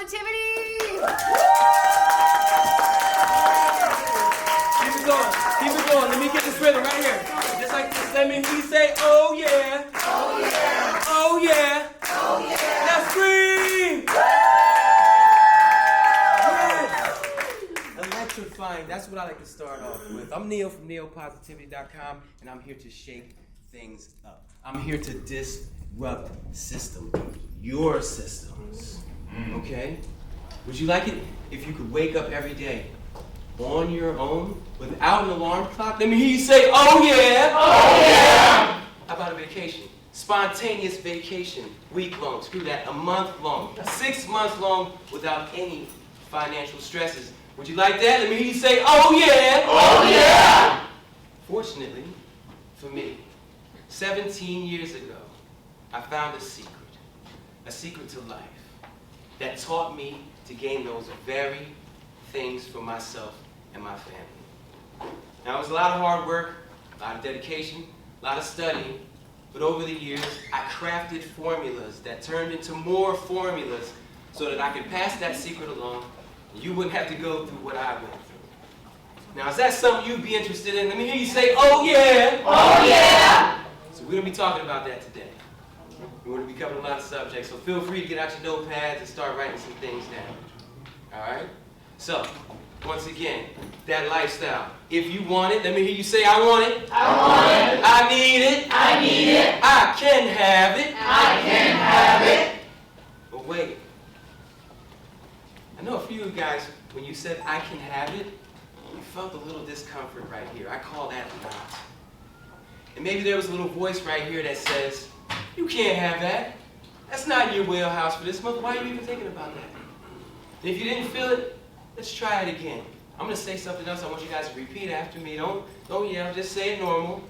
Positivity! Keep it going. Keep it going. Let me get this rhythm right here. Just like this. Let me say, oh yeah. Oh yeah. Oh yeah. Oh yeah. Now scream. Yes. Electrifying. That's what I like to start off with. I'm Neil from neopositivity.com, and I'm here to shake things up. I'm here to disrupt systems. Your systems. Okay? Would you like it if you could wake up every day on your own without an alarm clock? Let me hear you say, oh yeah! Oh yeah! How about a vacation? Spontaneous vacation. Week long. Screw that. A month long. 6 months long without any financial stresses. Would you like that? Let me hear you say, oh yeah! Oh yeah! Fortunately, for me, 17 years ago, I found a secret to life that taught me to gain those very things for myself and my family. Now, it was a lot of hard work, a lot of dedication, a lot of studying, but over the years, I crafted formulas that turned into more formulas so that I could pass that secret along, and you wouldn't have to go through what I went through. Now, is that something you'd be interested in? Let me hear you say, oh yeah! Oh yeah! So we're going to be talking about that today. We're going to be covering a lot of subjects, so feel free to get out your notepads and start writing some things down. All right? So, once again, that lifestyle. If you want it, let me hear you say, I want it. I want it. I need it. I need it. I can have it. I can have it. But wait. I know a few of you guys, when you said I can have it, you felt a little discomfort right here. I call that not. And maybe there was a little voice right here that says, you can't have that. That's not your wheelhouse for this month. Why are you even thinking about that? And if you didn't feel it, let's try it again. I'm going to say something else. I want you guys to repeat after me. Don't yell. Just say it normal.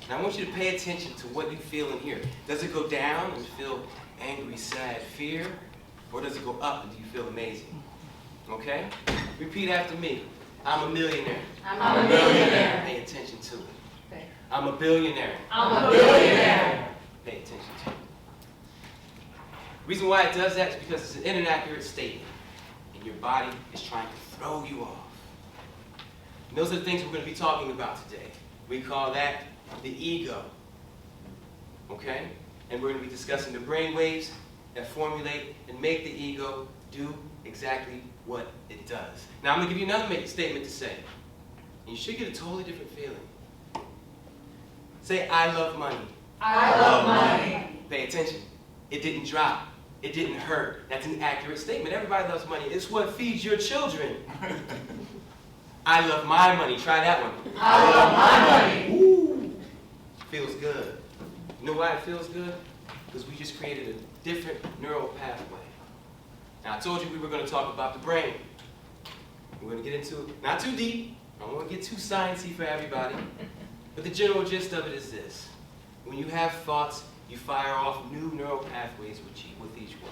And I want you to pay attention to what you feel in here. Does it go down and feel angry, sad, fear? Or does it go up and do you feel amazing? Okay? Repeat after me. I'm a millionaire. I'm a millionaire. Pay attention to it. I'm a billionaire. I'm a billionaire. Pay attention to it. The reason why it does that is because it's an inaccurate statement. And your body is trying to throw you off. And those are the things we're going to be talking about today. We call that the ego. Okay? And we're going to be discussing the brain waves that formulate and make the ego do exactly what it does. Now I'm going to give you another statement to say. And you should get a totally different feeling. Say, I love money. I love money. Pay attention. It didn't drop. It didn't hurt. That's an accurate statement. Everybody loves money. It's what feeds your children. I love my money. Try that one. I love my money. Ooh. Feels good. You know why it feels good? Because we just created a different neural pathway. Now, I told you we were going to talk about the brain. We're going to get into it, not too deep. I don't want to get too sciencey for everybody. But the general gist of it is this. When you have thoughts, you fire off new neural pathways with each one.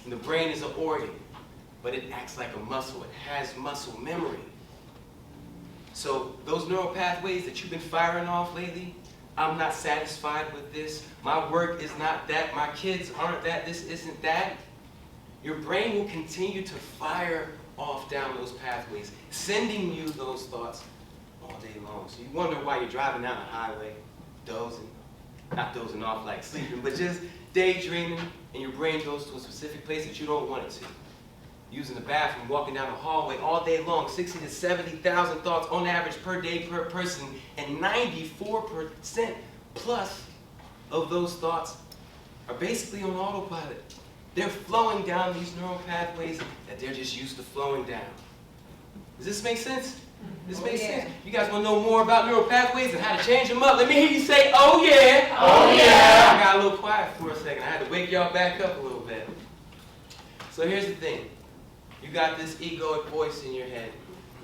And the brain is an organ, but it acts like a muscle. It has muscle memory. So those neural pathways that you've been firing off lately, I'm not satisfied with this. My work is not that. My kids aren't that. This isn't that. Your brain will continue to fire off down those pathways, sending you those thoughts all day long. So you wonder why you're driving down the highway, dozing. Not dozing off like sleeping, but just daydreaming, and your brain goes to a specific place that you don't want it to. Using the bathroom, walking down the hallway all day long, 60 to 70,000 thoughts on average per day per person, and 94% plus of those thoughts are basically on autopilot. They're flowing down these neural pathways that they're just used to flowing down. Does this make sense? This makes sense? You guys want to know more about neural pathways and how to change them up? Let me hear you say, oh yeah! Oh yeah! I got a little quiet for a second. I had to wake y'all back up a little bit. So here's the thing. You got this egoic voice in your head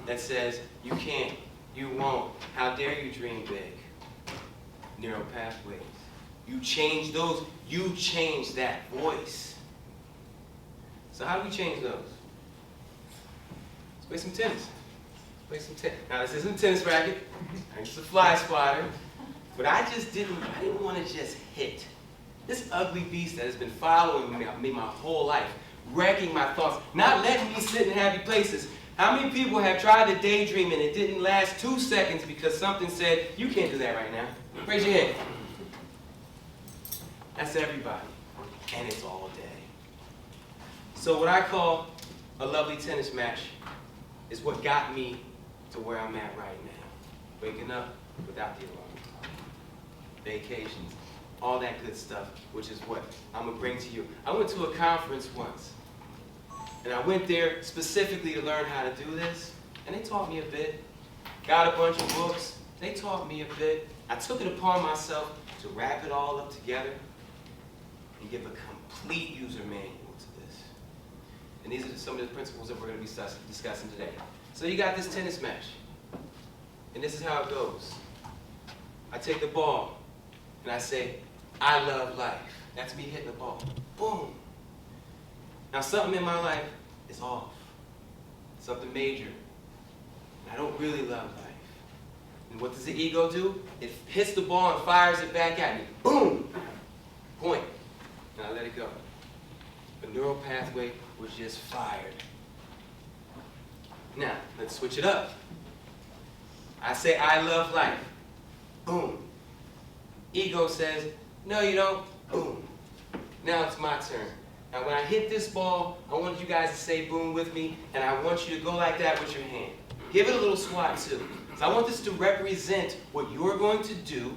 that says, you can't, you won't, how dare you dream big? Neural pathways. You change those, you change that voice. So how do we change those? Let's play some tennis. Play some tennis. Now this isn't a tennis racket. It's a fly swatter. But I didn't want to just hit. This ugly beast that has been following me my whole life wrecking my thoughts, not letting me sit in happy places. How many people have tried to daydream and it didn't last 2 seconds because something said, you can't do that right now? Raise your hand. That's everybody, and it's all day. So what I call a lovely tennis match is what got me to where I'm at right now. Waking up without the alarm clock. Vacations, all that good stuff, which is what I'm gonna bring to you. I went to a conference once, and I went there specifically to learn how to do this, and they taught me a bit. Got a bunch of books, they taught me a bit. I took it upon myself to wrap it all up together and give a complete user manual to this. And these are some of the principles that we're going to be discussing today. So you got this tennis match, and this is how it goes. I take the ball, and I say, I love life. That's me hitting the ball. Boom. Now something in my life is off. Something major. And I don't really love life. And what does the ego do? It hits the ball and fires it back at me. Boom! Point. Now let it go. The neural pathway was just fired. Now, let's switch it up. I say, I love life. Boom. Ego says, no you don't. Boom. Now it's my turn. Now when I hit this ball, I want you guys to say boom with me, and I want you to go like that with your hand. Give it a little swat too. So I want this to represent what you're going to do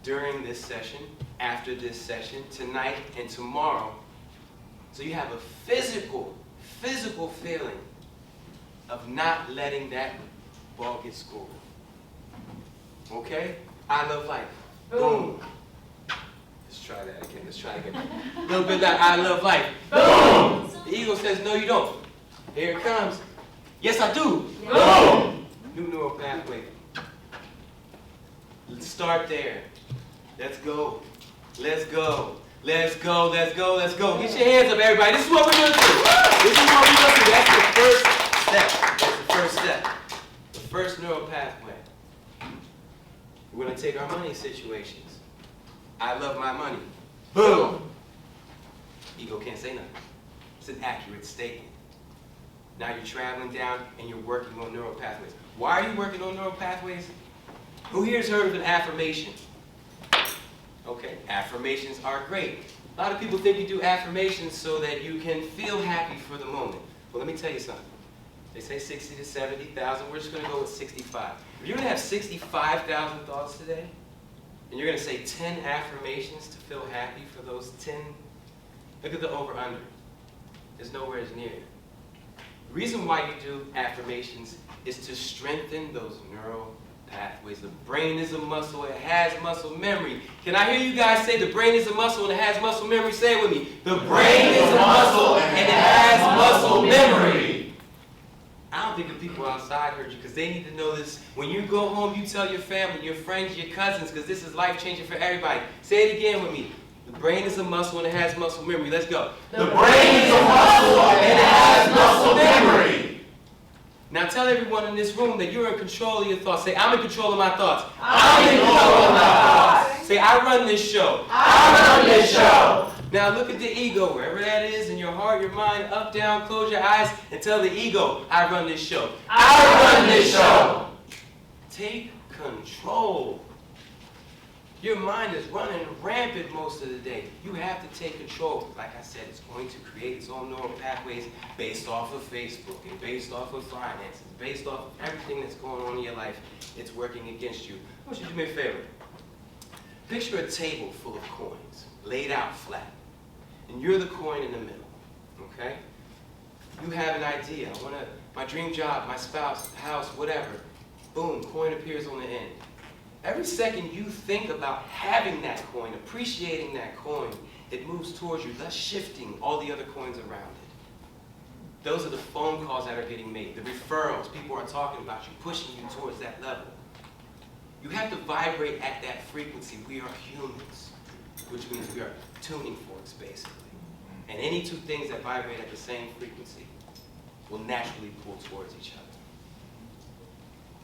during this session, after this session, tonight and tomorrow. So you have a physical feeling of not letting that ball get scored. Okay? I love life. Boom. Let's try that again. Let's try it again. A little bit like I love life. Boom. The ego says, no, you don't. Here it comes. Yes, I do. Boom. New neural pathway. Let's start there. Let's go. Let's go. Let's go. Let's go. Let's go. Get your hands up, everybody. This is what we're going to do. This is what we're going to do. That's the first step. That's the first step. The first neural pathway. We're going to take our money situations. I love my money. Boom. Ego can't say nothing. It's an accurate statement. Now you're traveling down and you're working on neural pathways. Why are you working on neural pathways? Who here has heard of an affirmation? Okay, affirmations are great. A lot of people think you do affirmations so that you can feel happy for the moment. Well, let me tell you something. They say 60 to 70,000. We're just going to go with 65. If you're going to have 65,000 thoughts today, and you're going to say 10 affirmations to feel happy for those 10, look at the over-under. There's nowhere as near. The reason why you do affirmations is to strengthen those neural pathways. The brain is a muscle, it has muscle memory. Can I hear you guys say the brain is a muscle and it has muscle memory? Say it with me. The brain is a muscle and it has muscle memory. I don't think the people outside heard you because they need to know this. When you go home, you tell your family, your friends, your cousins, because this is life-changing for everybody. Say it again with me. The brain is a muscle and it has muscle memory. Let's go. The brain is a muscle and it has muscle memory. Now tell everyone in this room that you're in control of your thoughts. Say, I'm in control of my thoughts. I'm in control of my thoughts. Say, I run this show. I run this show. Now look at the ego, wherever that is, in your heart, your mind, up, down, close your eyes, and tell the ego, I run this show. I run this show. Take control. Your mind is running rampant most of the day. You have to take control. Like I said, it's going to create its own neural pathways based off of Facebook and based off of finances, based off of everything that's going on in your life. It's working against you. I want you to do me a favor. Picture a table full of coins, laid out flat. And you're the coin in the middle, okay? You have an idea. I want my dream job, my spouse, house, whatever. Boom, coin appears on the end. Every second you think about having that coin, appreciating that coin, it moves towards you, thus shifting all the other coins around it. Those are the phone calls that are getting made, the referrals. People are talking about you, pushing you towards that level. You have to vibrate at that frequency. We are humans, which means we are tuning forks, basically. And any two things that vibrate at the same frequency will naturally pull towards each other.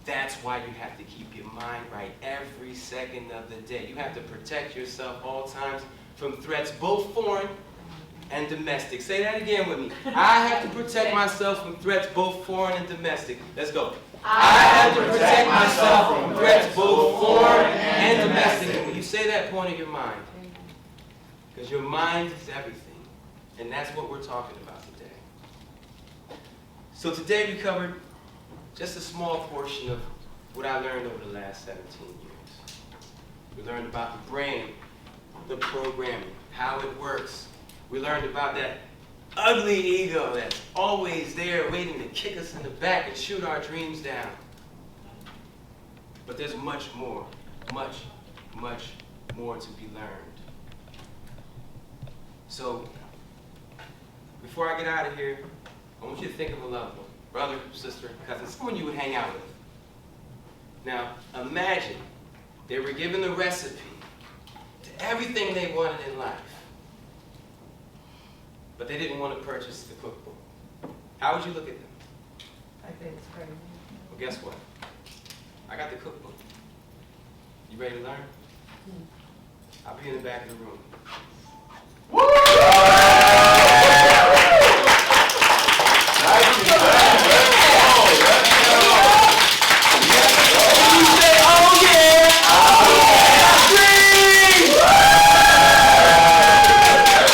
That's why you have to keep your mind right every second of the day. You have to protect yourself all times from threats, both foreign and domestic. Say that again with me. I have to protect myself from threats both foreign and domestic. Let's go. I have to protect myself from threats both foreign and domestic. And when you say that, point at your mind. Because your mind is everything. And that's what we're talking about today. So today we covered just a small portion of what I learned over the last 17 years. We learned about the brain, the programming, how it works. We learned about that ugly ego that's always there waiting to kick us in the back and shoot our dreams down. But there's much more to be learned. So, before I get out of here, I want you to think of a loved one, brother, sister, cousin, someone you would hang out with. Now, imagine they were given the recipe to everything they wanted in life, but they didn't want to purchase the cookbook. How would you look at them? I think it's crazy. Well, guess what? I got the cookbook. You ready to learn? I'll be in the back of the room.